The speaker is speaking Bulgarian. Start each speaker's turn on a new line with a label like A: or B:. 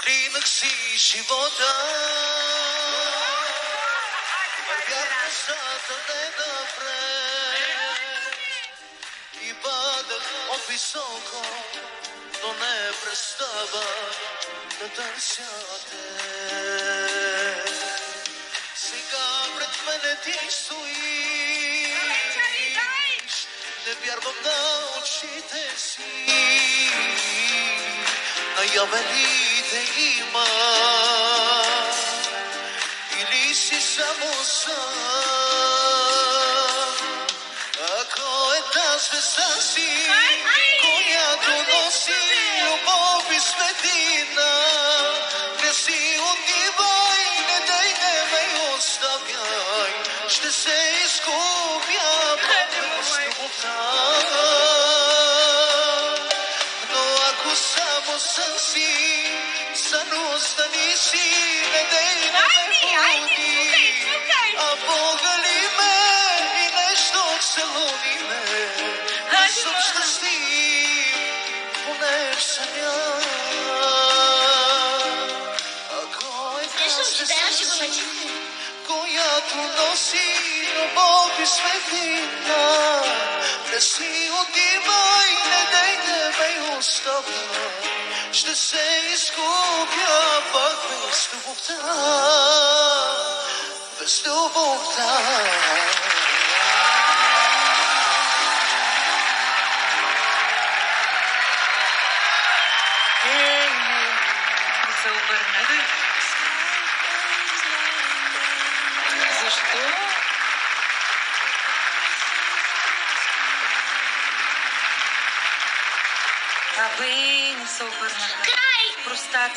A: Клинах си живота, вървях нещата не напред и падах от високо, но не престава да търся те. Сега пред мене ти стоиш, не вярвам на очите си, наяве ли те има или си само сън? Ако е та звезда си, която носи любов и светлина, не си отивай, не дай, не ме оставяй, ще се изгубя без любовта. Но ако само сън си, сън остани си, не дай, не ме буди, а погали ме и нещо целуни ме, да съм щастлив, поне в съня. Ако е звезда си, която носи любов и светлина, не си отивай, не дай, не ме оставя, ще се изгубя пак без любовта, без любовта.
B: Не се обърна. Защо? Абе, не се обърнаха. Простаци.